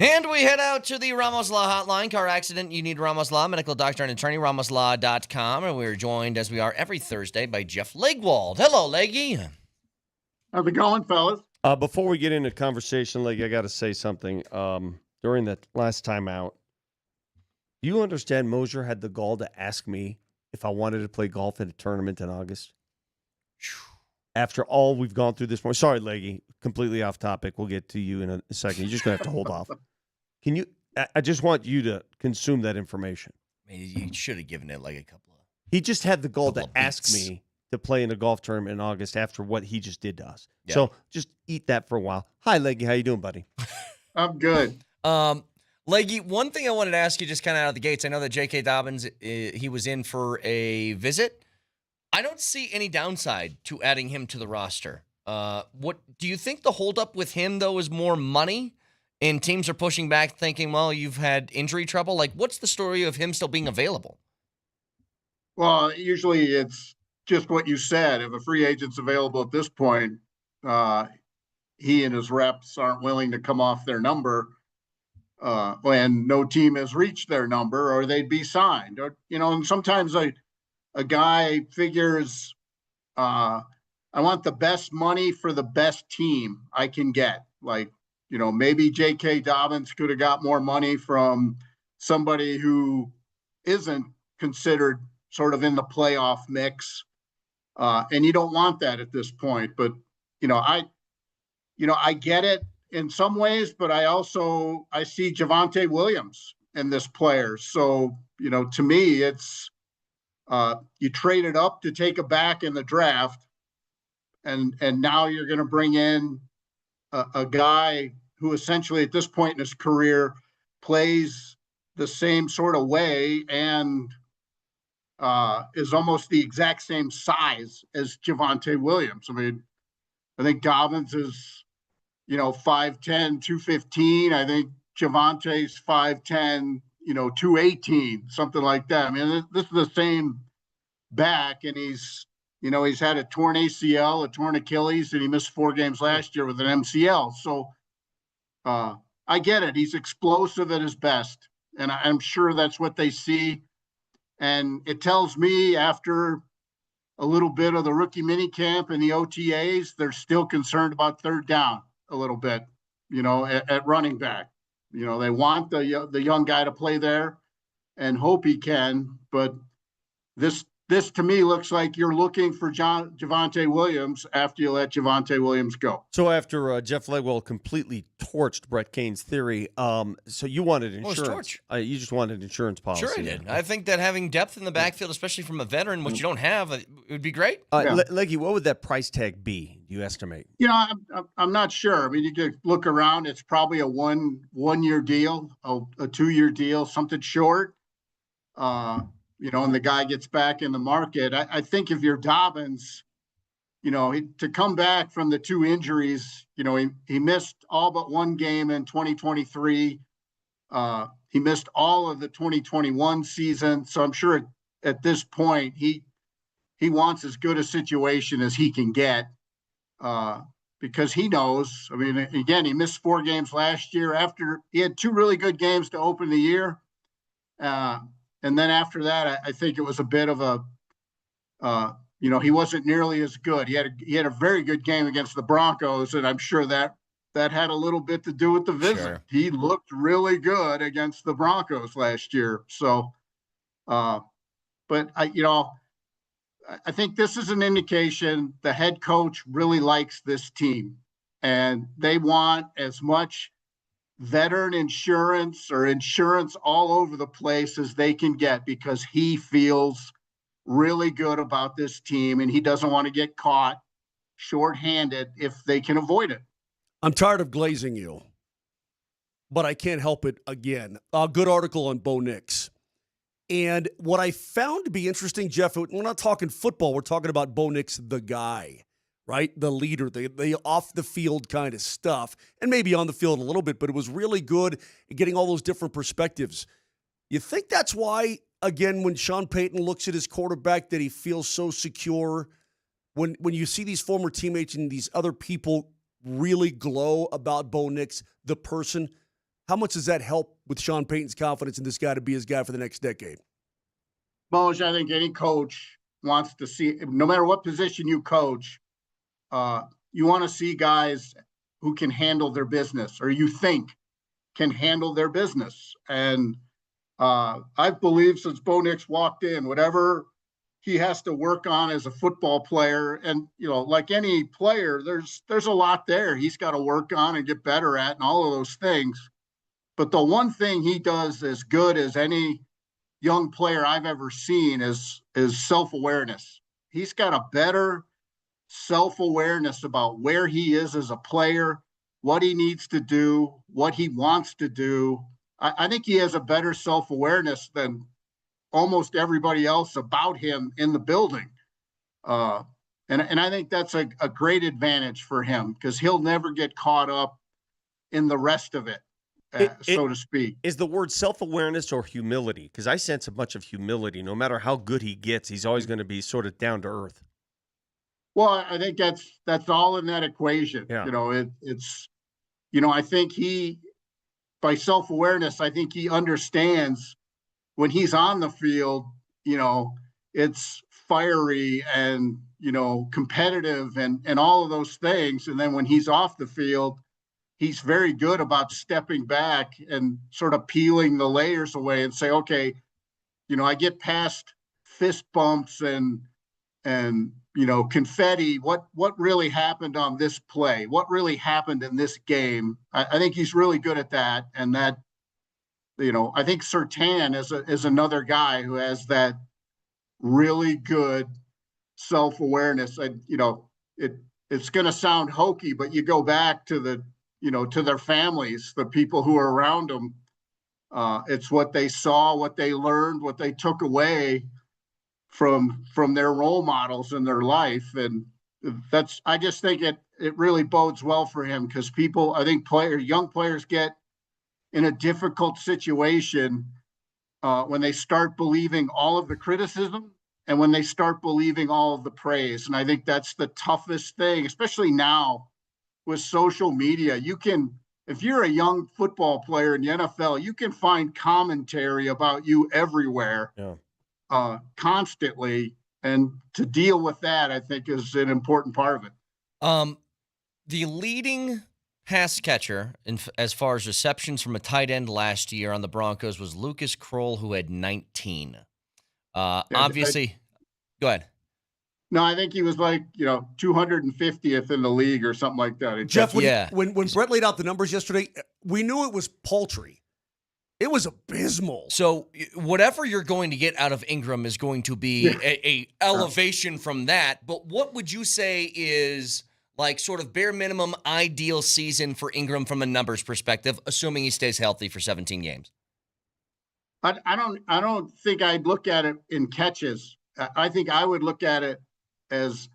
And we head out to the Ramos Law Hotline. Car accident, you need Ramos Law, medical doctor and attorney, ramoslaw.com. And we're joined, as we are every Thursday, by Jeff Legwold. Hello, Leggy. How's it going, fellas? Before we get into conversation, Leggy, I got to say something. During that last time out, you understand Moser had the gall to ask me if I wanted to play golf at a tournament in August? After all we've gone through this morning. Sorry, Leggy, completely off topic. We'll get to you in a second. You're just going to have to hold off. Can you? I just want you to consume that information. I mean, you should have given it like a couple of. He just had the gall to ask me to play in a golf tournament in August after what he just did to us. Yeah. So just eat that for a while. Hi, Leggy. How you doing, buddy? I'm good. Leggy, one thing I wanted to ask you just kind of out of the gates. I know that J.K. Dobbins, he was in for a visit. I don't see any downside to adding him to the roster. What do you think the holdup with him, though, is more money? And teams are pushing back thinking, well, you've had injury trouble. Like, what's the story of him still being available? Well, usually it's just what you said. If a free agent's available at this point, he and his reps aren't willing to come off their number when no team has reached their number, or they'd be signed. Or, and sometimes a guy figures, I want the best money for the best team I can get. Like, maybe J.K. Dobbins could have got more money from somebody who isn't considered sort of in the playoff mix. And you don't want that at this point. But, I get it in some ways, but I see Javonte Williams in this player. So, to me, it's, you traded up to take a back in the draft, and now you're going to bring in a guy who essentially at this point in his career plays the same sort of way and is almost the exact same size as Javonte Williams. I mean, I think Dobbins is, 5'10", 215. I think Javonte's 5'10", 218, something like that. I mean, this is the same back, and he's had a torn ACL, a torn Achilles, and he missed 4 games last year with an MCL. So I get it. He's explosive at his best, and I'm sure that's what they see. And it tells me after a little bit of the rookie mini camp and the OTAs, they're still concerned about third down a little bit, at running back. They want the young guy to play there and hope he can. But this to me looks like you're looking for Javonte Williams after you let Javonte Williams go. So after Jeff Legwold completely torched Brett Kane's theory, so you wanted insurance. You just wanted insurance policy. Sure I did. I think that having depth in the backfield, especially from a veteran, which you don't have, it would be great. Leggy, what would that price tag be, you estimate? I'm not sure. I mean, you could look around. It's probably a one-year deal, a 2-year deal, something short. And the guy gets back in the market. I think if you're Dobbins, to come back from the 2 injuries, he missed all but 1 game in 2023. He missed all of the 2021 season. So I'm sure at this point, he wants as good a situation as he can get because he knows. I mean, again, he missed 4 games last year after he had 2 really good games to open the year. And then after that, I think it was a bit of a, he wasn't nearly as good. He had a very good game against the Broncos, and I'm sure that had a little bit to do with the visit. Sure. He looked really good against the Broncos last year. So, but I think this is an indication the head coach really likes this team, and they want as much veteran insurance or insurance all over the place as they can get because he feels really good about this team and he doesn't want to get caught shorthanded if they can avoid it. I'm tired of glazing you, but I can't help it again. A good article on Bo Nix. And what I found to be interesting, Jeff, we're not talking football. We're talking about Bo Nix, the guy. Right? The leader, the off-the-field kind of stuff, and maybe on the field a little bit, but it was really good at getting all those different perspectives. You think that's why, again, when Sean Payton looks at his quarterback, that he feels so secure? When you see these former teammates and these other people really glow about Bo Nix, the person, How much does that help with Sean Payton's confidence in this guy to be his guy for the next decade? Moj, I think any coach wants to see, no matter what position you coach, you want to see guys who can handle their business, or you think can handle their business. And I've believed since Bo Nix walked in, whatever he has to work on as a football player, and like any player, there's a lot there he's got to work on and get better at, and all of those things. But the one thing he does as good as any young player I've ever seen is self-awareness. He's got a better self-awareness about where he is as a player, what he needs to do, what he wants to do. I think he has a better self-awareness than almost everybody else about him in the building. And I think that's a great advantage for him, because he'll never get caught up in the rest of it, so to speak. Is the word self-awareness or humility? Because I sense a bunch of humility. No matter how good he gets, he's always going to be sort of down to earth. Well, I think that's all in that equation. Yeah. I think by self-awareness, I think he understands when he's on the field, it's fiery and, competitive and all of those things. And then when he's off the field, he's very good about stepping back and sort of peeling the layers away and say, okay, I get past fist bumps and confetti. What really happened on this play? What really happened in this game? I think he's really good at that. And that, I think Surtain is another guy who has that really good self-awareness. And, it's going to sound hokey, but you go back to to their families, the people who are around them. It's what they saw, what they learned, what they took away from their role models in their life. And I just think it really bodes well for him, because young players get in a difficult situation when they start believing all of the criticism and when they start believing all of the praise. And I think that's the toughest thing, especially now with social media. If you're a young football player in the NFL, you can find commentary about you everywhere. Yeah. Constantly, and to deal with that, I think, is an important part of it. The leading pass catcher as far as receptions from a tight end last year on the Broncos was Lucas Kroll, who had 19. Obviously, go ahead. No, I think he was 250th in the league or something like that. Jeff, when Brett laid out the numbers yesterday, we knew it was paltry. It was abysmal. So whatever you're going to get out of Ingram is going to be a elevation from that. But what would you say is sort of bare minimum ideal season for Ingram from a numbers perspective, assuming he stays healthy for 17 games? I don't think I'd look at it in catches. I think I would look at it as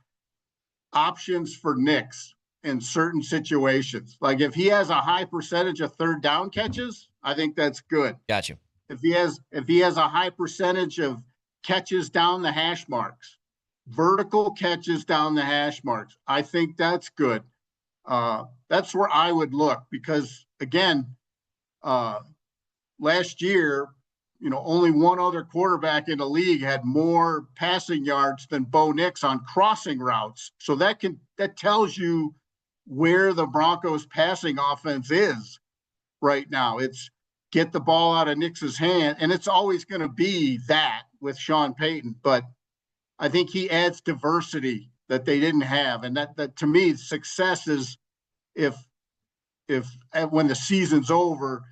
options for Nix in certain situations. Like if he has a high percentage of third down catches, I think that's good. Got you. If he has a high percentage of catches down the hash marks, vertical catches down the hash marks, I think that's good. That's where I would look, because again, last year, only one other quarterback in the league had more passing yards than Bo Nix on crossing routes. So that tells you where the Broncos passing offense is right now. It's get the ball out of Nix's hand, and it's always going to be that with Sean Payton. But I think he adds diversity that they didn't have. And that to me, success is if when the season's over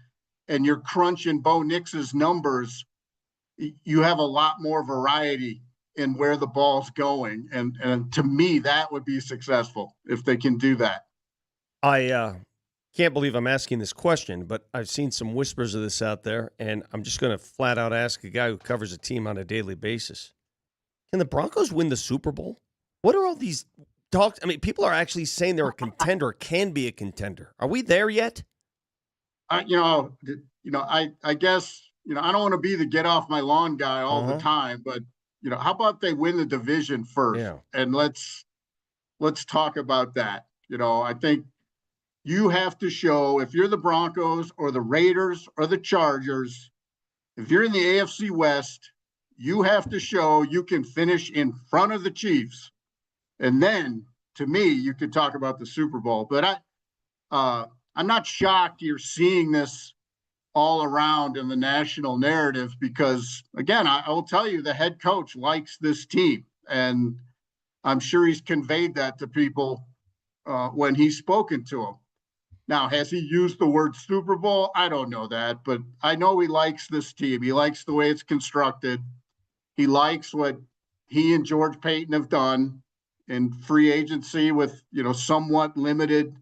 and you're crunching Bo Nix's numbers, you have a lot more variety in where the ball's going. And to me, that would be successful if they can do that. I can't believe I'm asking this question, but I've seen some whispers of this out there, and I'm just going to flat out ask a guy who covers a team on a daily basis. Can the Broncos win the Super Bowl? What are all these talks? I mean, people are actually saying they're a contender, can be a contender. Are we there yet? I guess, I don't want to be the get off my lawn guy all the time, but, how about they win the division first? Yeah. And let's talk about that. I think you have to show, if you're the Broncos or the Raiders or the Chargers, if you're in the AFC West, you have to show you can finish in front of the Chiefs. And then, to me, you could talk about the Super Bowl. But I'm not shocked you're seeing this all around in the national narrative because, again, I will tell you, the head coach likes this team. And I'm sure he's conveyed that to people when he's spoken to them. Now, has he used the word Super Bowl? I don't know that, but I know he likes this team. He likes the way it's constructed. He likes what he and George Payton have done in free agency with, somewhat limited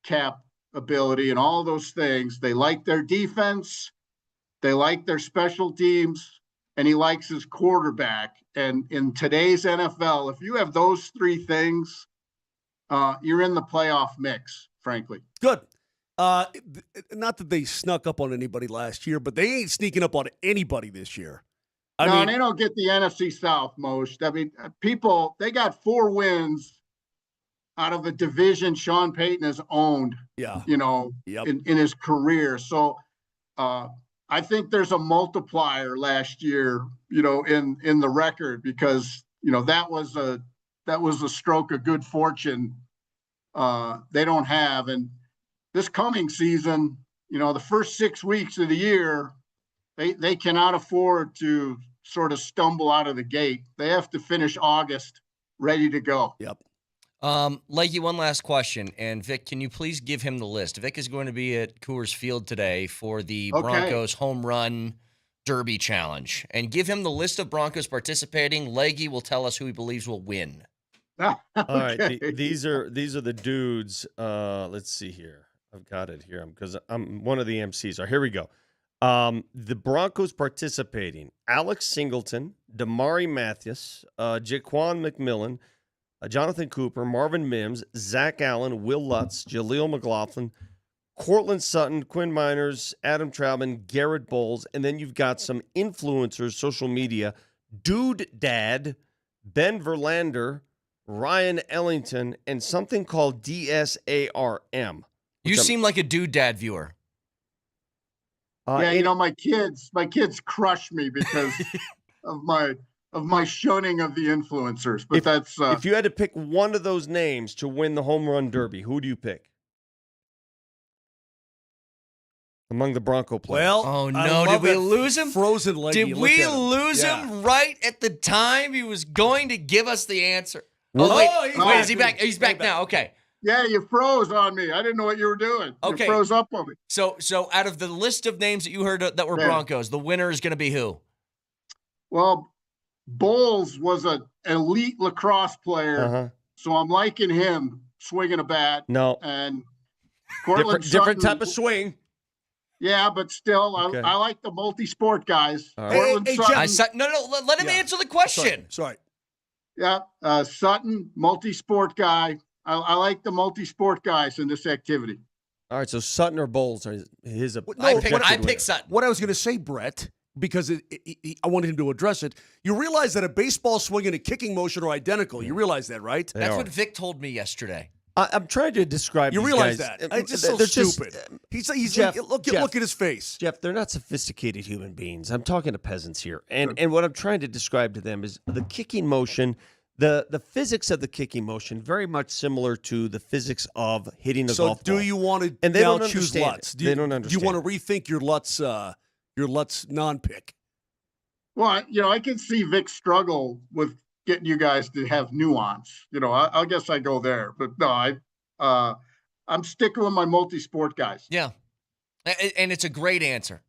cap ability and all those things. They like their defense. They like their special teams, and he likes his quarterback. And in today's NFL, if you have those three things, you're in the playoff mix, frankly. Good. Not that they snuck up on anybody last year, but they ain't sneaking up on anybody this year. I mean, they don't get the NFC South, Most. I mean, they got 4 wins out of a division Sean Payton has owned, in his career. So I think there's a multiplier last year, in the record because, that was a stroke of good fortune they don't have. And this coming season, the first 6 weeks of the year, they cannot afford to sort of stumble out of the gate. They have to finish August ready to go. Yep. Leggy, one last question. And Vic, can you please give him the list? Vic is going to be at Coors Field today for the Broncos Home Run Derby Challenge. And give him the list of Broncos participating. Leggy will tell us who he believes will win. All right. These are the dudes. Let's see here. I've got it here because I'm one of the MCs. All right, here we go. The Broncos participating: Alex Singleton, Damari Mathis, Jaquan McMillan, Jonathan Cooper, Marvin Mims, Zach Allen, Will Lutz, Jaleel McLaughlin, Cortland Sutton, Quinn Miners, Adam Troutman, Garrett Bowles, and then you've got some influencers, social media, Dude Dad, Ben Verlander, Ryan Ellington, and something called DSARM. You seem like a Dude Dad viewer. My kids crush me because of my shunning of the influencers. But if you had to pick one of those names to win the home run derby, who do you pick among the Bronco players? Well, oh no, did we lose him? Frozen Leggy. Did we lose him right at the time he was going to give us the answer? Wait, is he back? He's back now. Okay. Yeah, you froze on me. I didn't know what you were doing. Okay. You froze up on me. So out of the list of names that you heard that were Broncos, the winner is going to be who? Well, Bowles was an elite lacrosse player, so I'm liking him swinging a bat. No. And different type of swing. Yeah, but still, okay. I like the multi-sport guys. Right. Hey, Sutton, let him answer the question. Sorry. Yeah, Sutton, multi-sport guy. I like the multi-sport guys in this activity. All right, so Sutton or Bowles are his. I pick Sutton. What I was going to say, Brett, because I wanted him to address it. You realize that a baseball swing and a kicking motion are identical. You realize that, right? That's what Vic told me yesterday. I'm trying to describe. You realize that? It's just so stupid. He's Jeff, look at his face. Jeff, they're not sophisticated human beings. I'm talking to peasants here, and what I'm trying to describe to them is the kicking motion. The physics of the kicking motion very much similar to the physics of hitting the golf ball. So do you want to and they now don't choose Lutz? They don't understand. Do you want to rethink your Lutz non-pick? Well, I can see Vic struggle with getting you guys to have nuance. I guess I go there, but no, I'm sticking with my multi-sport guys. Yeah, and it's a great answer.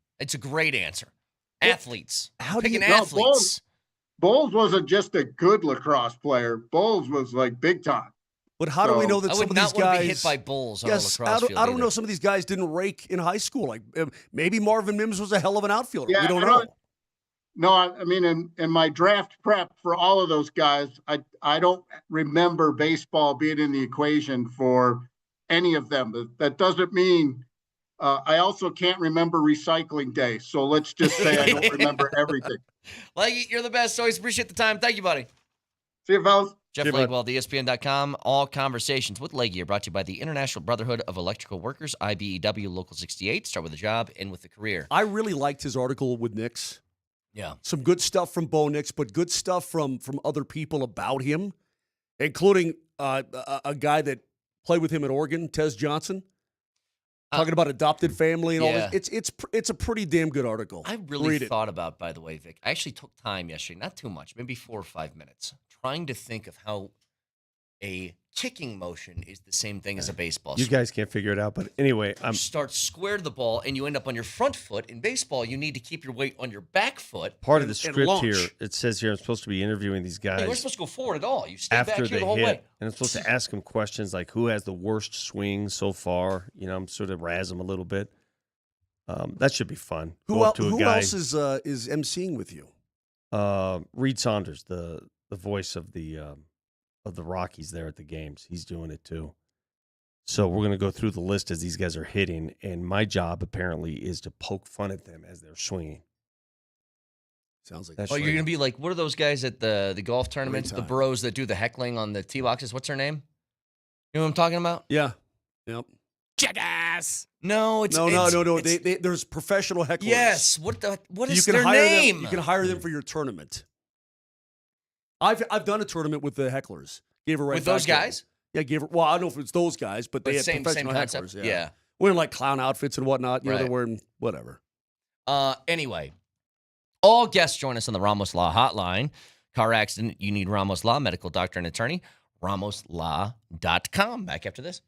Athletes. How do you athletes? Bowles wasn't just a good lacrosse player. Bowles was like big time. But how do we know that some of these guys be hit by bulls on a lacrosse field? I don't know. Some of these guys didn't rake in high school. Like maybe Marvin Mims was a hell of an outfielder. We don't know. No, I mean, in my draft prep for all of those guys, I don't remember baseball being in the equation for any of them. But that doesn't mean I also can't remember recycling day. So let's just say I don't remember everything. Leggy, you're the best. Always appreciate the time. Thank you, buddy. See you, fellas. Jeff Hey, bud. Legwold, ESPN.com. All Conversations with Leggy are brought to you by the International Brotherhood of Electrical Workers, IBEW Local 68. Start with a job, end with a career. I really liked his article with Nix. Yeah. Some good stuff from Bo Nix, but good stuff from other people about him, including a guy that played with him at Oregon, Tez Johnson, talking about adopted family and all this. It's a pretty damn good article. I really Read it. thought about, by the way, Vic, I actually took time yesterday, not too much, maybe 4 or 5 minutes, trying to think of how a kicking motion is the same thing as a baseball You swing. guys can't figure it out, but anyway, You start square to the ball, and you end up on your front foot. In baseball, you need to keep your weight on your back foot. part of the and script launch. here. It says here I'm supposed to be interviewing these Hey, you weren't guys supposed to go forward at all. You stay back after here they the whole hit, way. and I'm supposed to ask them questions like who has the worst swing so far. You know, I'm sort of razz them a little bit. That should be fun. Who, Go up to a who guy, else is emceeing with you? Reed Saunders, the voice of the Rockies there at the games. He's doing it too. So we're going to go through the list as these guys are hitting, and my job apparently is to poke fun at them as they're swinging. Sounds like That's Oh, you're right. going to be like, what are those guys at the golf tournaments, the time. bros that do the heckling on the tee boxes? What's their name? You know what I'm talking about? yeah, yep. Jackass. No, it's No. it's- There's professional hecklers. Yes. What You is can their hire name? them. You can hire them for your tournament. I've done a tournament with the hecklers. Gave her right With those back to them. guys? Yeah, well, I don't know if it's those guys, but they But had same professional concept. hecklers. Yeah. Wearing like clown outfits and whatnot. You know, Right. they're wearing whatever. Anyway, all guests join us on the Ramos Law Hotline. Car accident, you need Ramos Law, medical doctor and attorney, ramoslaw.com. Back after this.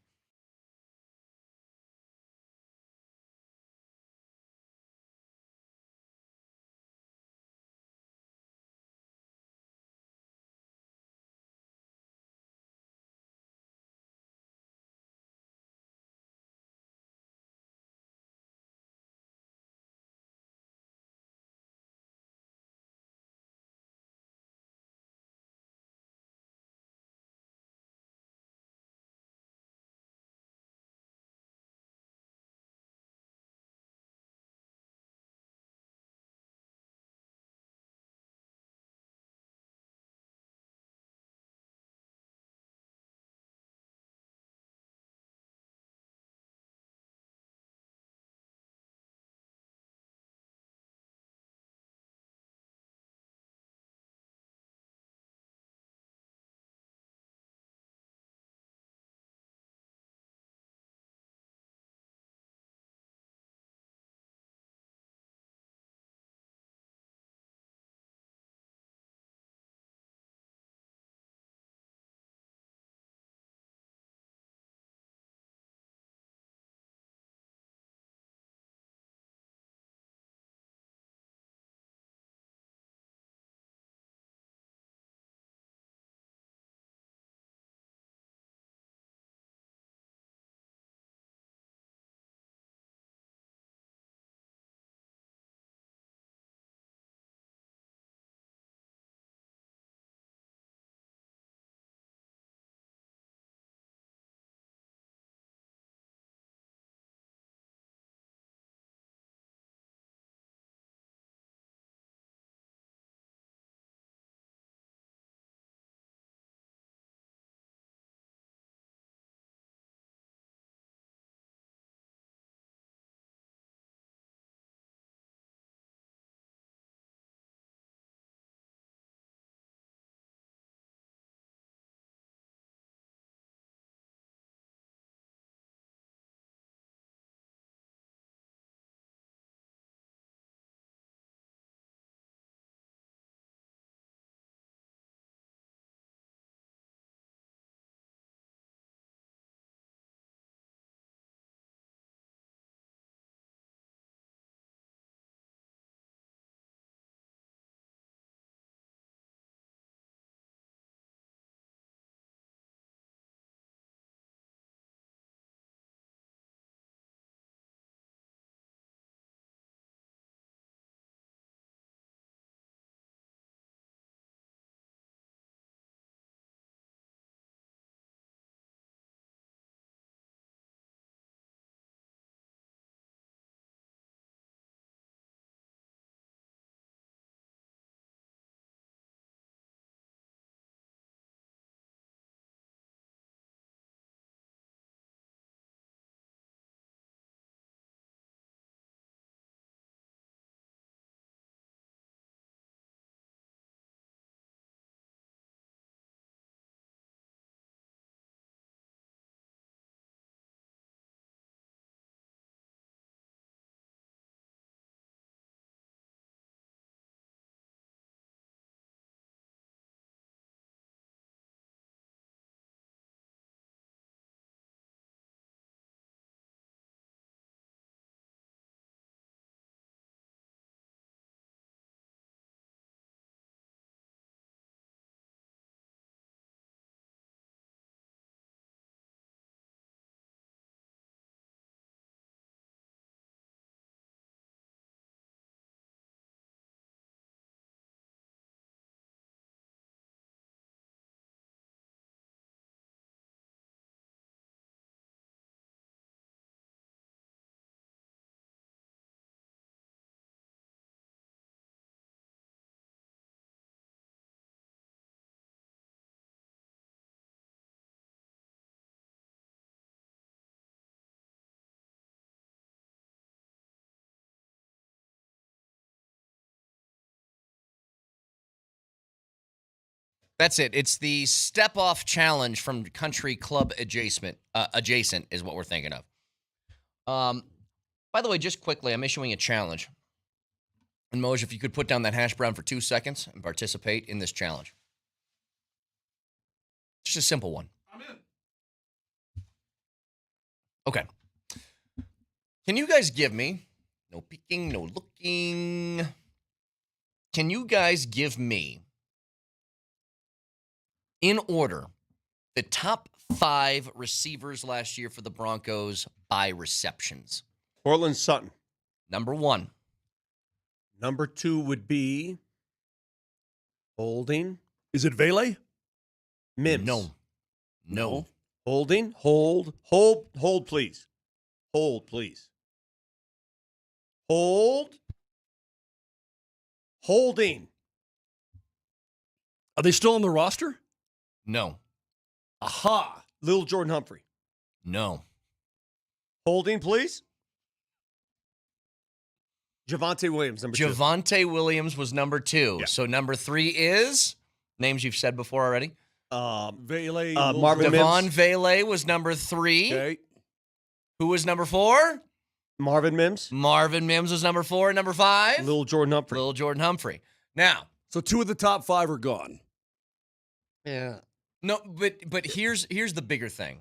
That's it. It's the step-off challenge from Country Club adjacent is what we're thinking of. By the way, just quickly, I'm issuing a challenge. And Moser, if you could put down that hash brown for 2 seconds and participate in this challenge. Just a simple one. I'm in. Okay. Can you guys give me, no peeking, no looking, can you guys give me, in order, the top 5 receivers last year for the Broncos by receptions? Cortland Sutton. Number 1. Number 2 would be Holding. Is it Vele? Mims. No. Holding. Hold, please. Hold, please. Holding. Are they still on the roster? No. Aha. Little Jordan Humphrey. No. Holding, please. Javonte Williams, number 2. Javonte Williams was number 2. Yeah. So number 3 is, names you've said before already. Vele. Marvin Mims. Devon Vele was number 3. Okay. Who was number 4? Marvin Mims. Marvin Mims was number 4. Number 5? Little Jordan Humphrey. Little Jordan Humphrey. Now, So 2 of the top 5 are gone. Yeah. no, but here's the bigger thing.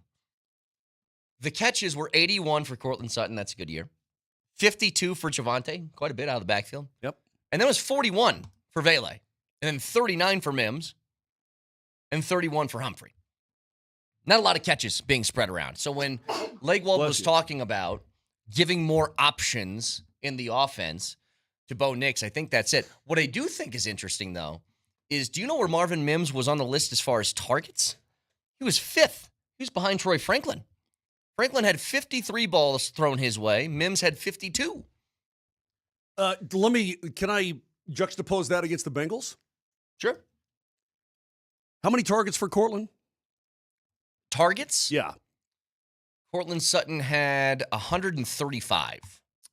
The catches were 81 for Cortland Sutton. That's a good year. 52 for Javonte, quite a bit out of the backfield. Yep. And then it was 41 for Vele. And then 39 for Mims. And 31 for Humphrey. Not a lot of catches being spread around. So when Legwold was talking about giving more options in the offense to Bo Nix, I think that's it. What I do think is interesting, though, is do you know where Marvin Mims was on the list as far as targets? He was 5th. He was behind Troy Franklin. Franklin had 53 balls thrown his way. Mims had 52. Can I juxtapose that against the Bengals? Sure. How many targets for Cortland? Targets? Yeah. Cortland Sutton had 135.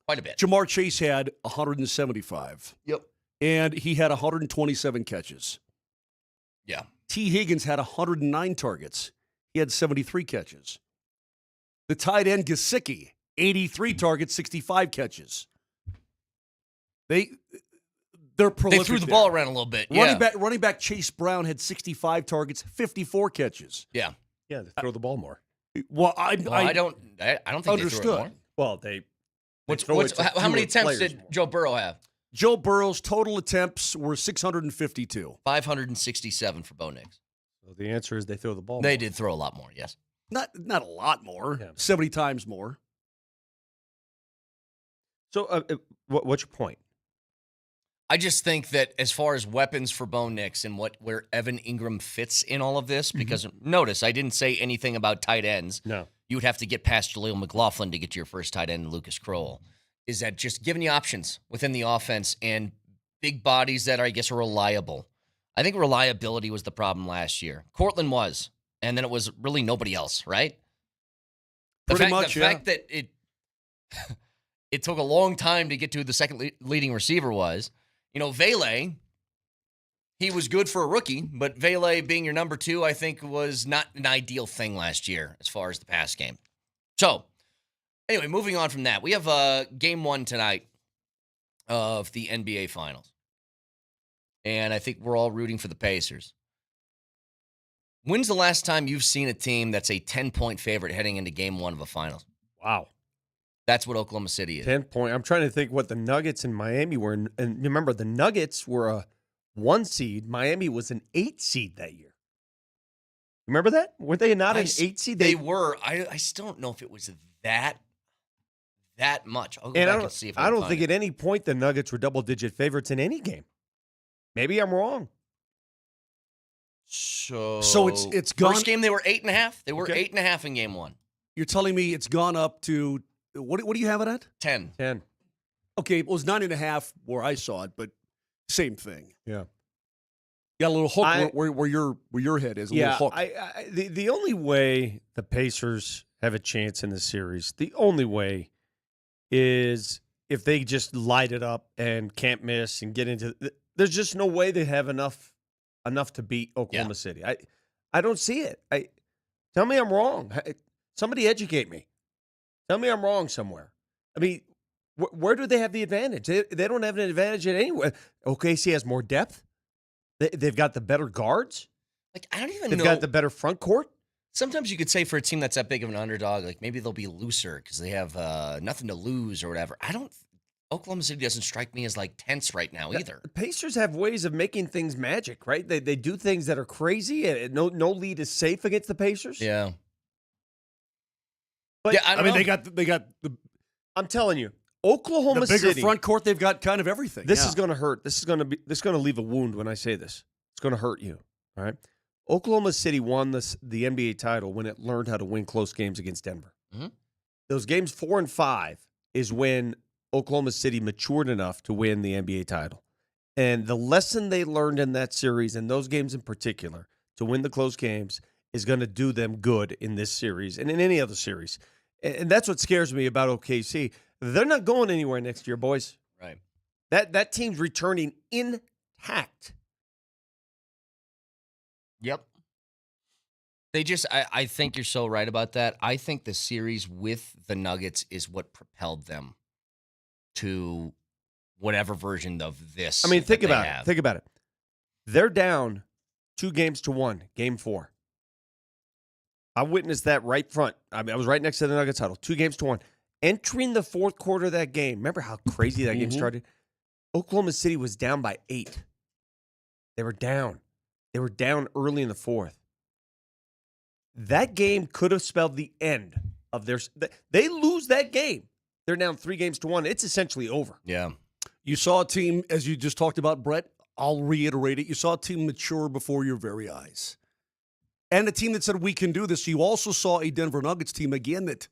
Quite a bit. Jamar Chase had 175. Yep. And he had 127 catches. Yeah. T. Higgins had 109 targets. He had 73 catches. The tight end Gesicki, 83 targets, 65 catches. They're prolific. They threw the ball around a little bit. Running back Chase Brown had 65 targets, 54 catches. Yeah. Yeah, they throw the ball more. Well, I don't think understood. they threw it more. Well, they How many attempts did Joe Burrow have? Joe Burrow's total attempts were 652. 567 for Bo Nix. So the answer is they throw the ball They more. did throw a lot more, yes. Not a lot more. Yeah. 70 times more. So what's your point? I just think that as far as weapons for Bo Nix and where Evan Ingram fits in all of this, because notice I didn't say anything about tight ends. No. You would have to get past Jaleel McLaughlin to get to your first tight end, Lucas Kroll. Is that just giving you options within the offense and big bodies that are, I guess, are reliable. I think reliability was the problem last year. Cortland was, and then it was really nobody else, right? The fact that it took a long time to get to the second leading receiver was, Vele, he was good for a rookie, but Vele being your number 2, I think, was not an ideal thing last year as far as the pass game. So, anyway, moving on from that, we have game 1 tonight of the NBA Finals. And I think we're all rooting for the Pacers. When's the last time you've seen a team that's a 10-point favorite heading into game 1 of a finals? Wow. That's what Oklahoma City is. 10 point. I'm trying to think what the Nuggets and Miami were. And remember, the Nuggets were a 1 seed. Miami was an 8 seed that year. Remember that? Were they not an 8 seed? They were. I still don't know if it was that much. I'll go back and see if I don't can think find at any point the Nuggets were double-digit favorites in any game. Maybe I'm wrong. So it's gone. First game they were 8.5. They were Okay. 8.5 in game 1. You're telling me it's gone up to what do you have it at? 10. 10. Okay, it was 9.5 where I saw it, but same thing. Yeah. Got a little hook where your head is. A little hook. The only way the Pacers have a chance in this series, the only way is if they just light it up and can't miss and get into. There's just no way they have enough enough to beat Oklahoma City. I don't see it. Tell me I'm wrong. Somebody educate me. Tell me I'm wrong somewhere. I mean, where do they have the advantage? They don't have an advantage in anywhere. OKC has more depth. They've got the better guards. Like, I don't even They've know. got the better front court. Sometimes you could say for a team that's that big of an underdog, like maybe they'll be looser because they have nothing to lose or whatever. Oklahoma City doesn't strike me as like tense right now either. The Pacers have ways of making things magic, right? They do things that are crazy, and no lead is safe against the Pacers. Yeah. But, yeah, I mean, they got the I'm telling you, Oklahoma bigger City front court. They've got kind of everything. This is going to hurt. This is going to leave a wound when I say this. It's going to hurt you. All right. Oklahoma City won the NBA title when it learned how to win close games against Denver. Mm-hmm. Those games 4 and 5 is when Oklahoma City matured enough to win the NBA title. And the lesson they learned in that series, and those games in particular, to win the close games is going to do them good in this series and in any other series. And that's what scares me about OKC. They're not going anywhere next year, boys. Right. That team's returning intact. Yep. They just, I think you're so right about that. I think the series with the Nuggets is what propelled them to whatever version of this. I mean, think that they about have. it. Think about it. They're down 2-1, game 4. I witnessed that right front. I mean, I was right next to the Nuggets huddle. 2-1. Entering the fourth quarter of that game, remember how crazy that game started? Oklahoma City was down by 8. They were down. They were down early in the fourth. That game could have spelled the end of their. They lose that game. They're down 3-1. It's essentially over. Yeah. You saw a team, as you just talked about, Brett. I'll reiterate it. You saw a team mature before your very eyes. And a team that said, we can do this. You also saw a Denver Nuggets team, again, that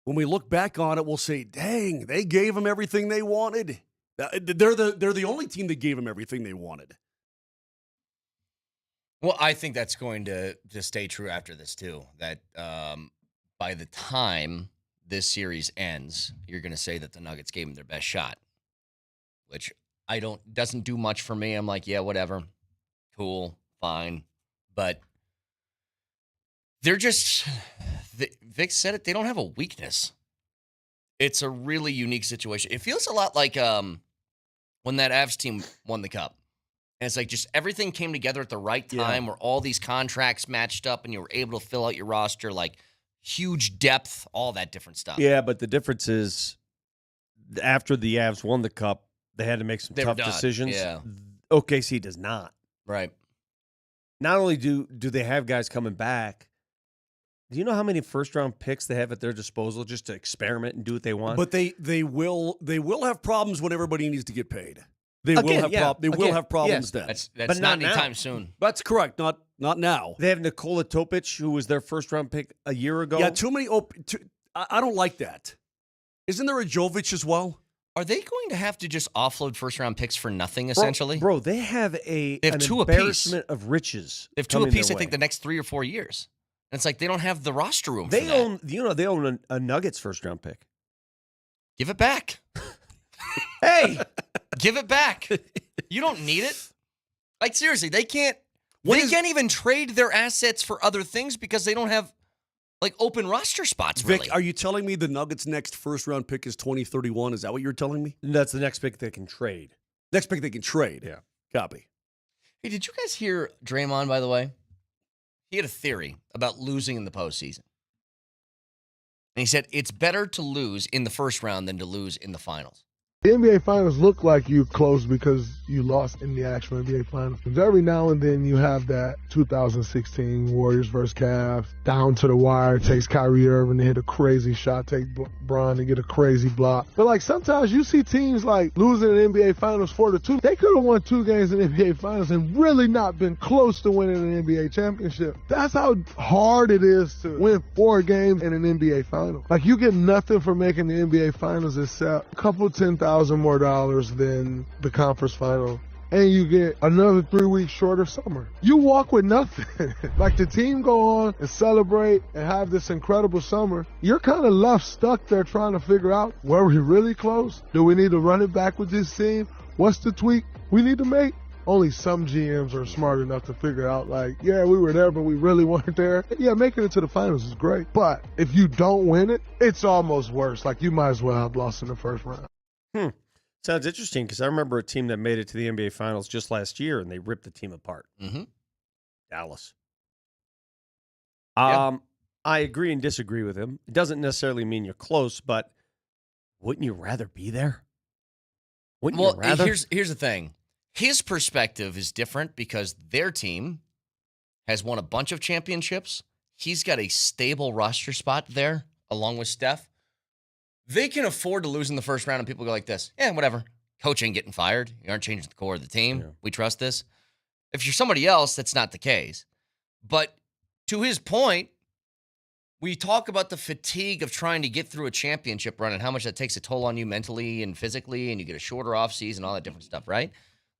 when we look back on it, we'll say, dang, they gave them everything they wanted. They're the only team that gave them everything they wanted. Well, I think that's going to stay true after this, too. That by the time this series ends, you're going to say that the Nuggets gave them their best shot, which doesn't do much for me. I'm like, yeah, whatever. Cool, fine. But they're just, Vic said it, they don't have a weakness. It's a really unique situation. It feels a lot like when that Avs team won the Cup. And it's like just everything came together at the right time where all these contracts matched up and you were able to fill out your roster, like huge depth, all that different stuff. Yeah, but the difference is after the Avs won the Cup, they had to make some tough decisions. Yeah. OKC does not. Right. Not only do they have guys coming back, do you know how many first-round picks they have at their disposal just to experiment and do what they want? But they will have problems when everybody needs to get paid. They will have problems then. That's But not not anytime now. soon. That's correct. Not now. They have Nikola Topic, who was their first-round pick a year ago. Yeah, too many. I don't like that. Isn't there a Jovic as well? Are they going to have to just offload first-round picks for nothing, essentially? Bro, they have an two apiece. embarrassment of riches. They have two apiece, I think, the next 3 or 4 years. And it's like they don't have the roster room for that. They own a Nuggets first-round pick. Give it back. Hey! Give it back. You don't need it. Like, seriously, they can't even trade their assets for other things because they don't have, like, open roster spots, really. Vic, are you telling me the Nuggets' next first-round pick is 2031? Is that what you're telling me? That's the next pick they can trade. Next pick they can trade. Yeah. Copy. Hey, did you guys hear Draymond, by the way? He had a theory about losing in the postseason. And he said it's better to lose in the first round than to lose in the finals. The NBA Finals look like you close because you lost in the actual NBA Finals. Every now and then you have that 2016 Warriors versus Cavs, down to the wire, takes Kyrie Irving to hit a crazy shot, take Bron to get a crazy block. But like sometimes you see teams like losing an NBA Finals 4-2. They could have won 2 games in the NBA Finals and really not been close to winning an NBA championship. That's how hard it is to win 4 games in an NBA Final. Like you get nothing for making the NBA Finals except a couple $10,000 more than the conference final, and you get another 3 weeks shorter summer. You walk with nothing. Like the team go on and celebrate and have this incredible summer. You're kind of left stuck there trying to figure out, were we really close? Do we need to run it back with this team? What's the tweak we need to make? only some GMs are smart enough to figure out, like, yeah, we were there, but we really weren't there. Yeah, making it to the finals is great. But if you don't win it, it's almost worse. Like, you might as well have lost in the first round. Sounds interesting because I remember a team that made it to the NBA Finals just last year, and they ripped the team apart. Mm-hmm. Dallas. Yeah. I agree and disagree with him. It doesn't necessarily mean you're close, but wouldn't you rather be there? Wouldn't you rather? Here's the thing. His perspective is different because their team has won a bunch of championships. He's got a stable roster spot there, along with Steph. They can afford to lose in the first round, and people go like this, whatever. Coach ain't getting fired. You aren't changing the core of the team. Yeah. We trust this. If you're somebody else, that's not the case. But to his point, we talk about the fatigue of trying to get through a championship run and how much that takes a toll on you mentally and physically, and you get a shorter offseason, all that different stuff, right?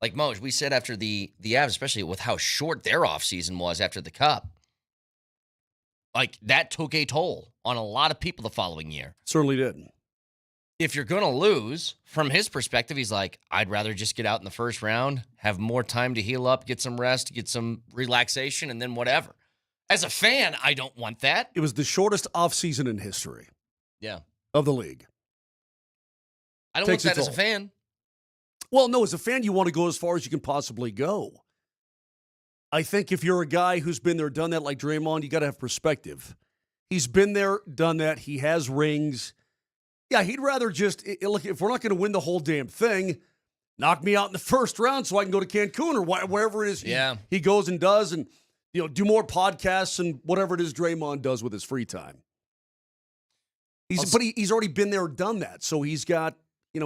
Like Moj, we said after the Avs, especially with how short their offseason was after the Cup, like that took a toll on a lot of people the following year. Certainly did. If you're going to lose, from his perspective, he's like, I'd rather just get out in the first round, have more time to heal up, get some rest, get some relaxation, and then whatever. As a fan, I don't want that. It was the shortest offseason in history of the league. I don't want that as a fan. Well, no, as a fan, you want to go as far as you can possibly go. I think if you're a guy who's been there, done that like Draymond, you got to have perspective. He's been there, done that. He has rings. Yeah, he'd rather just, look, if we're not going to win the whole damn thing, knock me out in the first round so I can go to Cancun or wherever it is he goes and does and, do more podcasts and whatever it is Draymond does with his free time. He's already been there, done that. So he's got a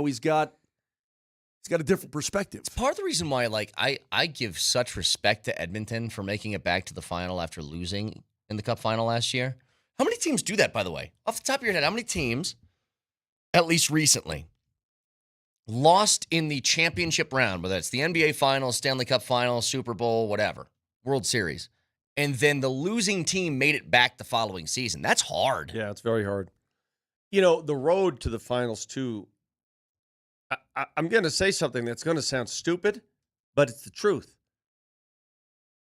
different perspective. It's part of the reason why, I give such respect to Edmonton for making it back to the final after losing in the Cup final last year. How many teams do that, by the way? Off the top of your head, how many teams, at least recently, lost in the championship round, whether it's the NBA Finals, Stanley Cup Finals, Super Bowl, whatever, World Series, and then the losing team made it back the following season? That's hard. Yeah, it's very hard. The road to the finals, too, I'm going to say something that's going to sound stupid, but it's the truth.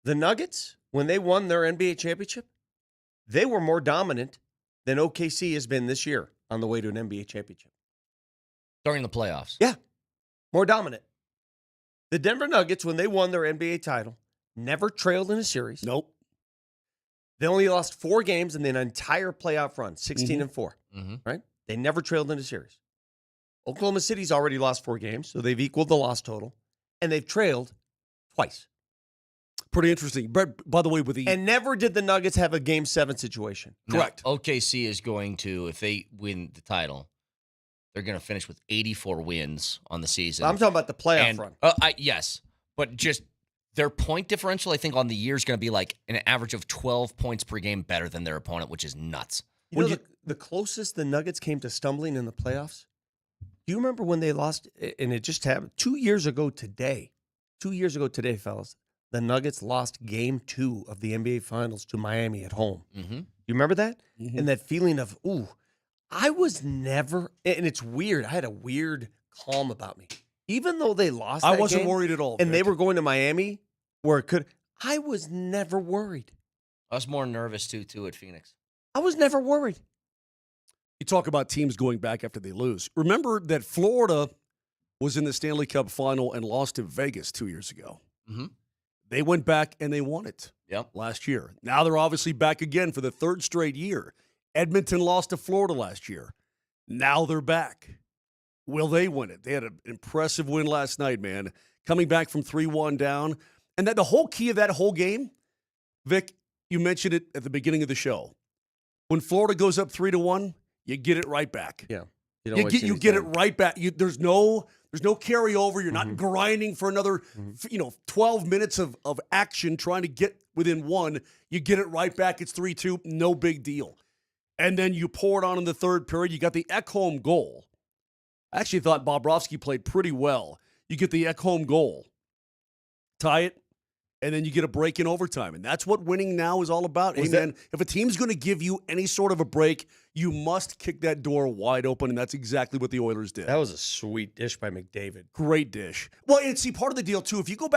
The Nuggets, when they won their NBA championship, they were more dominant than OKC has been this year on the way to an NBA championship. During the playoffs. Yeah, more dominant. The Denver Nuggets, when they won their NBA title, never trailed in a series. Nope. They only lost 4 games in the entire playoff run, 16-4, right? They never trailed in a series. Oklahoma City's already lost 4 games, so they've equaled the loss total, and they've trailed twice. Pretty interesting. By the way, and never did the Nuggets have a Game 7 situation. Correct. Now, OKC is going to, if they win the title, they're going to finish with 84 wins on the season. I'm talking about the playoff run. Yes, but just their point differential, I think, on the year is going to be like an average of 12 points per game better than their opponent, which is nuts. The closest the Nuggets came to stumbling in the playoffs? Do you remember when they lost, and it just happened 2 years ago today? 2 years ago today, fellas, the Nuggets lost Game 2 of the NBA Finals to Miami at home. Mm-hmm. You remember that? Mm-hmm. And that feeling of, I was never, and it's weird. I had a weird calm about me. Even though they lost that I wasn't game, worried at all. And Vic. they were going to Miami where it could, I was never worried. I was more nervous, too, at Phoenix. I was never worried. You talk about teams going back after they lose. Remember that Florida was in the Stanley Cup final and lost to Vegas 2 years ago. Mm-hmm. They went back and they won it last year. Now they're obviously back again for the 3rd straight year. Edmonton lost to Florida last year. Now they're back. Will they win it? They had an impressive win last night, man. Coming back from 3-1 down. And that the whole key of that whole game, Vic, you mentioned it at the beginning of the show. When Florida goes up 3-1, you get it right back. Yeah. You get it right back. There's no carryover. You're not grinding for another 12 minutes of action trying to get within 1. You get it right back. It's 3-2. No big deal. And then you pour it on in the 3rd period. You got the Ekholm goal. I actually thought Bobrovsky played pretty well. You get the Ekholm goal. Tie it. And then you get a break in overtime. And that's what winning now is all about. Hey, man, if a team's going to give you any sort of a break, you must kick that door wide open, and that's exactly what the Oilers did. That was a sweet dish by McDavid. Great dish. Well, and see, part of the deal, too, if you go back